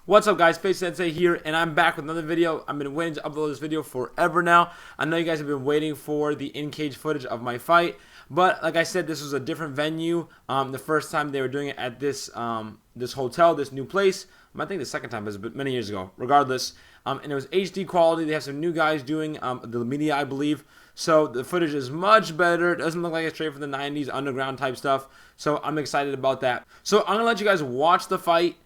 What's up, guys? Faze Sensei here, and I'm back with another video. I've been waiting to upload this video forever now. I know you guys have been waiting for the in-cage footage of my fight, but like I said, this was a different venue. The first time they were doing it at this this hotel, this new place. I think the second time was many years ago. Regardless, and it was HD quality. They have some new guys doing the media, I believe. So the footage is much better. It doesn't look like it's straight from the 90s underground type stuff. So I'm excited about that. So I'm gonna let you guys watch the fight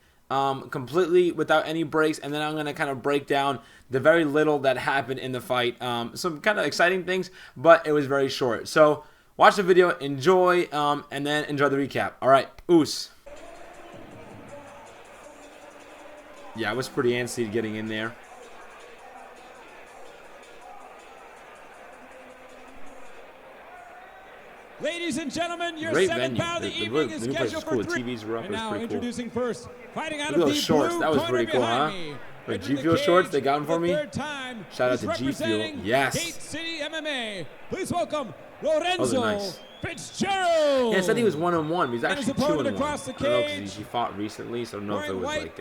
completely without any breaks, and then I'm going to kind of break down the very little that happened in the fight. Some kind of exciting things, but it was very short. So watch the video, enjoy, and then enjoy the recap. All right, oos. Yeah, I was pretty antsy getting in there. Ladies and gentlemen, your Great seventh venue. bout of the evening is scheduled for cool. three. The TVs were up. And it was now pretty introducing first, fighting out Look of at the those shorts. blue That was corner pretty cool, huh? me. The Entering G Fuel cage shorts they got them for me. Shout out to G Fuel. representing Yes. Gate City MMA. Please welcome Lorenzo nice. Fitzgerald. Yeah, it said he was 1-1. He's actually 2-1. Across the I don't know cage, because he fought recently, so I don't know if it was like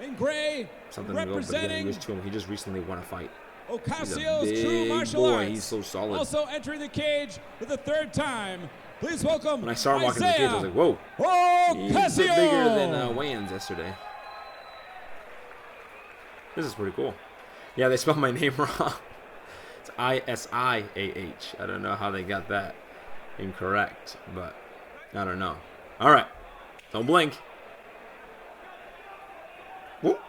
in gray, something to go. But yeah, he was 2-1. He just recently won a fight. Ocasio's He's a True big Martial boy. Arts. He's so solid. Also entering the cage for the third time. Please welcome When I saw him walking in the cage, I was like, whoa. He's a bit bigger than Wayans yesterday. This is pretty cool. Yeah, they spelled my name wrong. It's I-S-I-A-H. I don't know how they got that incorrect, but I don't know. All right. Don't blink. Whoop.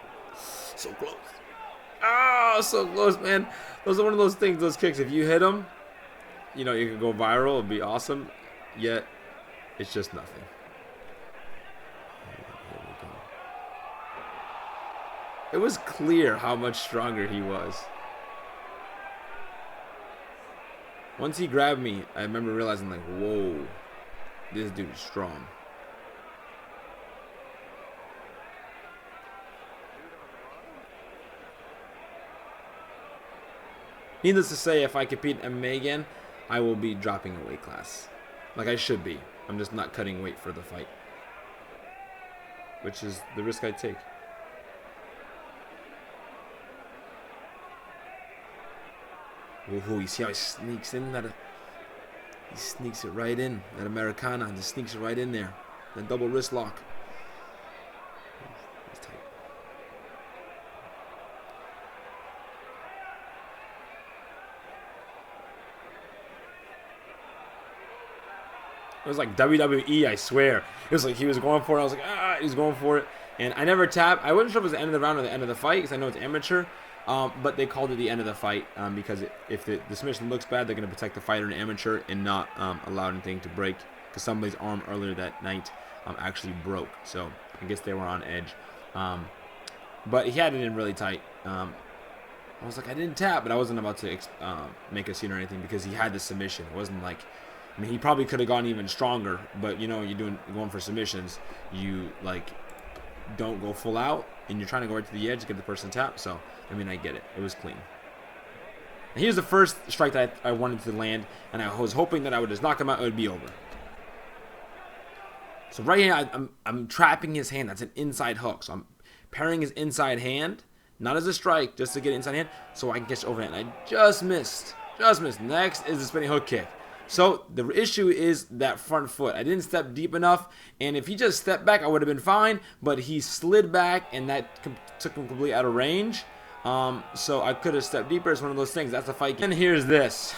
So close. Oh, so close, man. Those are one of those things, those kicks. If you hit them, you know, you can go viral. It'd be awesome. Yet, it's just nothing. Here we go. It was clear how much stronger he was. Once he grabbed me, I remember realizing, like, whoa, this dude is strong. Needless to say, if I compete in MMA again, I will be dropping a weight class. Like I should be. I'm just not cutting weight for the fight, which is the risk I take. Woohoo, you see how he sneaks in? He sneaks it right in. That Americana just sneaks it right in there. That double wrist lock. That's tight. It was like WWE, I swear. It was like he was going for it. I was like, ah, he was going for it. And I never tapped. I wasn't sure if it was the end of the round or the end of the fight because I know it's amateur. But they called it the end of the fight because if the submission looks bad, they're going to protect the fighter and amateur and not allow anything to break. Because somebody's arm earlier that night actually broke. So I guess they were on edge. But he had it in really tight. I was like, I didn't tap, but I wasn't about to make a scene or anything because he had the submission. It wasn't like... I mean, he probably could have gone even stronger, but you know, you're going for submissions. You like don't go full out, and you're trying to go right to the edge to get the person tapped. So, I mean, I get it. It was clean. And here's the first strike that I wanted to land, and I was hoping that I would just knock him out. It would be over. So right here, I'm trapping his hand. That's an inside hook. So I'm parrying his inside hand, not as a strike, just to get inside hand, so I can catch overhand. I just missed. Just missed. Next is the spinning hook kick. So the issue is that front foot. I didn't step deep enough, and if he just stepped back, I would have been fine. But he slid back, and that took him completely out of range. So I could have stepped deeper. It's one of those things. That's a fight. And here's this.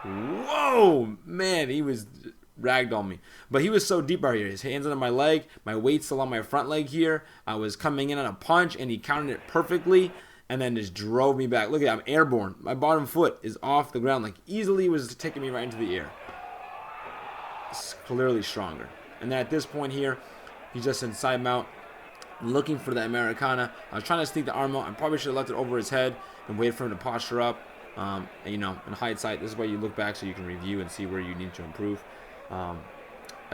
Whoa, man, he was ragged on me. But he was so deep right here. His hands under my leg. My weight's still on my front leg here. I was coming in on a punch, and he countered it perfectly. And then just drove me back. Look at that, I'm airborne. My bottom foot is off the ground. Like, easily was taking me right into the air. It's clearly stronger. And then at this point here, he's just in side mount, looking for that Americana. I was trying to sneak the arm out. I probably should have left it over his head and waited for him to posture up. And, you know, in hindsight, this is why you look back so you can review and see where you need to improve. I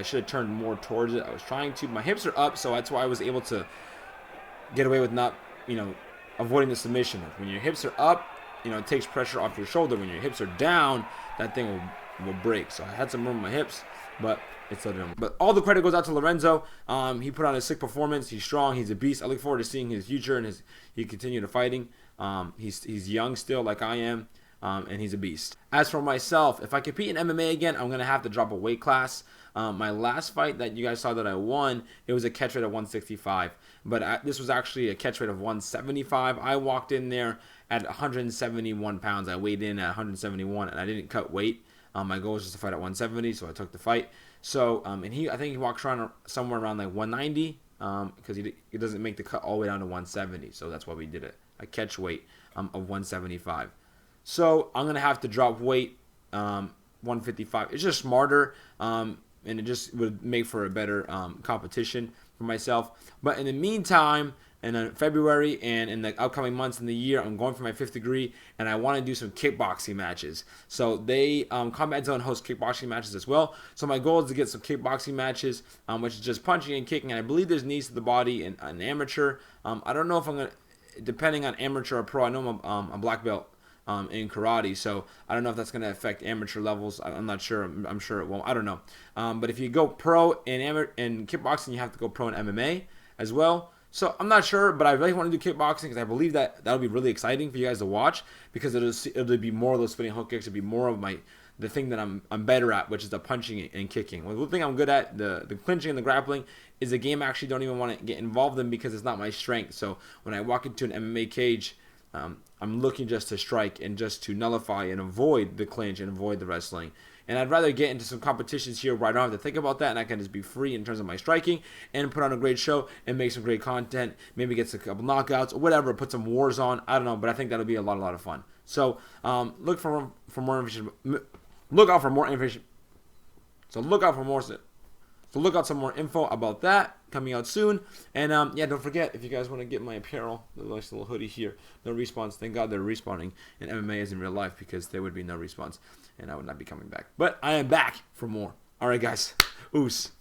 should have turned more towards it. I was trying to. My hips are up, so that's why I was able to get away with not, you know, avoiding the submission. When your hips are up, you know, it takes pressure off your shoulder. When your hips are down, that thing will break. So I had some room in my hips, but it's still doing. But all the credit goes out to Lorenzo. He put on a sick performance. He's strong. He's a beast. I look forward to seeing his future and he continue to fighting. He's young still, like I am, and he's a beast. As for myself, if I compete in MMA again, I'm gonna have to drop a weight class. My last fight that you guys saw that I won, it was a catch weight of 165, but this was actually a catch weight of 175. I walked in there at 171 pounds. I weighed in at 171, and I didn't cut weight. My goal was just to fight at 170, so I took the fight. So, and I think he walks around somewhere around like 190, because he doesn't make the cut all the way down to 170. So that's why we did it. A catch weight of 175. So I'm gonna have to drop weight 155. It's just smarter, and it just would make for a better competition for myself. But in the meantime, in February and in the upcoming months in the year, I'm going for my 5th degree, and I want to do some kickboxing matches. So they Combat Zone hosts kickboxing matches as well. So my goal is to get some kickboxing matches, which is just punching and kicking. And I believe there's knees to the body and an amateur. I don't know if I'm gonna, depending on amateur or pro. I know I'm a black belt in karate, so I don't know if that's going to affect amateur levels. I'm not sure. I'm sure it won't. I don't know. But if you go pro in kickboxing, you have to go pro in MMA as well. So I'm not sure, but I really want to do kickboxing because I believe that that'll be really exciting for you guys to watch, because it'll be more of those spinning hook kicks. It'll be more of the thing that I'm better at, which is the punching and kicking. Well, the thing I'm good at, the clinching and the grappling, is a game I actually don't even want to get involved in because it's not my strength. So when I walk into an MMA cage, I'm looking just to strike and just to nullify and avoid the clinch and avoid the wrestling. And I'd rather get into some competitions here where I don't have to think about that, and I can just be free in terms of my striking and put on a great show and make some great content, maybe get a couple knockouts or whatever, put some wars on. I don't know, but I think that'll be a lot of fun. So look for more information. Look out for more information. So look out some more info about that coming out soon. And yeah, don't forget, if you guys want to get my apparel, the nice little hoodie here, no respawns. Thank God they're respawning in MMA as in real life, because there would be no respawns and I would not be coming back. But I am back for more. All right, guys. Oos.